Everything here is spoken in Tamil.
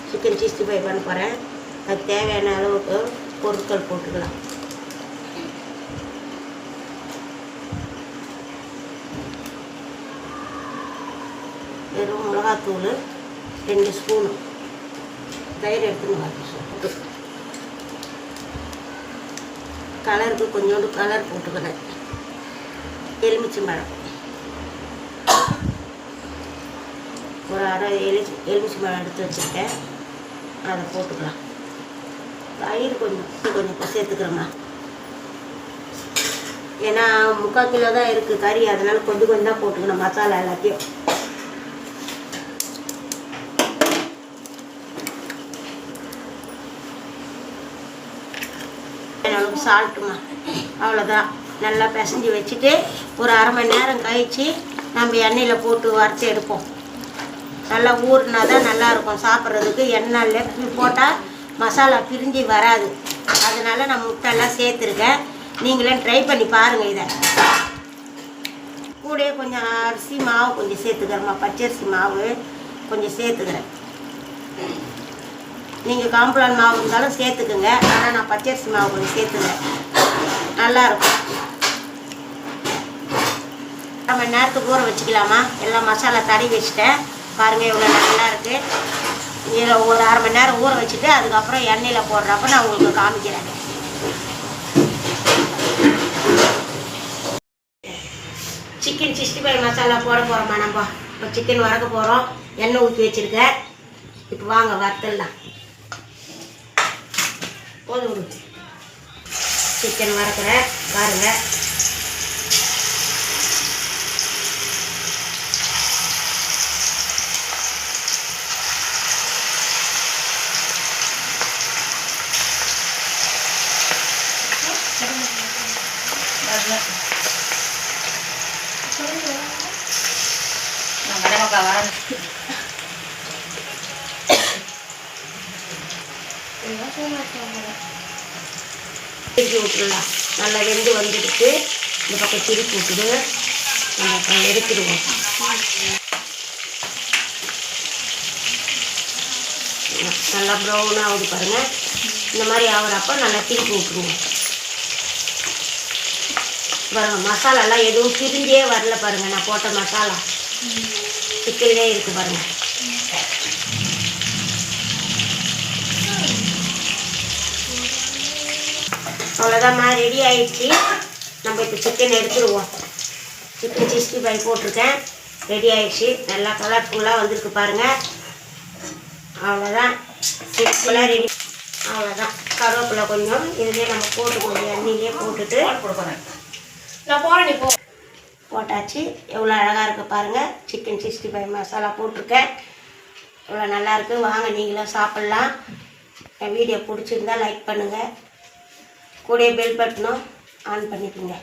சிக்கன் 65 பண்ண போகிறேன். அதுக்கு தேவையான அளவுக்கு பொருட்கள் போட்டுக்கலாம். வெறும் மிளகாத்தூள் 2 ஸ்பூனு, தயிர் எடுத்துன்னு கலருக்கு கொஞ்சோண்டு கலர் போட்டுக்கிறேன். எலுமிச்சம்பழம் ஒரு அரை எலுமிச்சம்பழம் எடுத்து வச்சுருக்கேன், அதை போட்டுக்கலாம். தயிர் கொஞ்சம் சேர்த்துக்கிறோங்க. ஏன்னா 3/4 கிலோ தான் இருக்குது கறி, அதனால கொஞ்சம் தான் போட்டுக்கணும் மசாலா எல்லாத்தையும். அளவுக்கு சால்ட்டுமா, அவ்வளோதான். நல்லா பிசைஞ்சு வச்சுட்டு ஒரு அரை மணி நேரம் கழித்து நம்ம எண்ணெயில் போட்டு வறுத்து எடுப்போம். நல்லா ஊறினா தான் நல்லாயிருக்கும் சாப்பிட்றதுக்கு. எண்ணெயில் போட்டால் மசாலா பிரிஞ்சு வராது. அதனால் நான் முட்டையெல்லாம் சேர்த்துருக்கேன். நீங்களும் ட்ரை பண்ணி பாருங்கள். இதை கூட கொஞ்சம் அரிசி மாவு கொஞ்சம் சேர்த்துக்கிறேம்மா, பச்சரிசி மாவு கொஞ்சம் சேர்த்துக்கிறேன். நீங்கள் காம்ப்ளான் மாவு இருந்தாலும் சேர்த்துக்குங்க, ஆனால் நான் பச்சரிசி மாவு கொஞ்சம் சேர்த்துக்கிறேன், நல்லாயிருக்கும். 1/2 மணி நேரத்துக்கு ஊற வச்சுக்கலாமா. எல்லாம் மசாலா தடவி வச்சுட்டேன் பாருங்கள், இவ்வளோ நல்லா இருக்குது. இதில் ஒரு 1/2 மணி நேரம் ஊற வச்சுட்டு அதுக்கப்புறம் எண்ணெயில் போடுறப்ப நான் உங்களுக்கு காமிக்கிறேன். சிக்கன் 65 மசாலா போட போகிறோம்மா. நம்ம இப்போ சிக்கன் வறுக்க போகிறோம். எண்ணெய் ஊற்றி வச்சுருக்கேன். இப்போ வாங்க வறுத்துடலாம். போதும், சிக்கன் வறுக்கிறேன் பாருங்கள். திருப்பி விட்டுடலாம். நல்லா வெந்து வந்துடுச்சு. இந்த பக்கம் திருப்பி விட்டுடு, நம்ம அப்புறம் எடுத்துடுவோம். நல்லா ப்ரௌனாக ஆகுது பாருங்கள். இந்த மாதிரி ஆகுறப்போ நல்லா திருப்பி விட்டுருவோம். பாருங்கள், மசாலாலாம் எதுவும் பிரிஞ்சே வரல பாருங்கள். நான் போட்ட மசாலா சிக்கனே இருக்குது பாருங்கள். அவ்வளோதாம்மா, ரெடி ஆகிடுச்சு. நம்ம இப்போ சிக்கன் எடுத்துடுவோம். சிக்கன் 65 போட்டிருக்கேன், ரெடி ஆகிடுச்சு. நல்லா கலர்ஃபுல்லாக வந்திருக்கு பாருங்கள். அவ்வளோதான், சிம்பிளாக ரெடி. அவ்வளோதான், கருவேப்பிலை கொஞ்சம் இதுலேயே நம்ம போட்டுக்கணும். எண்ணெயிலே போட்டுட்டு நான் போகிறேன். இப்போ போட்டாச்சு. எவ்வளோ அழகாக இருக்குது பாருங்கள். சிக்கன் 65 மசாலா போட்டிருக்கேன், எவ்வளோ நல்லாயிருக்கு. வாங்க நீங்களும் சாப்பிட்லாம். என் வீடியோ பிடிச்சிருந்தா லைக் பண்ணுங்கள், கூட பெல் பட்டனும் ஆன் பண்ணிக்கோங்க.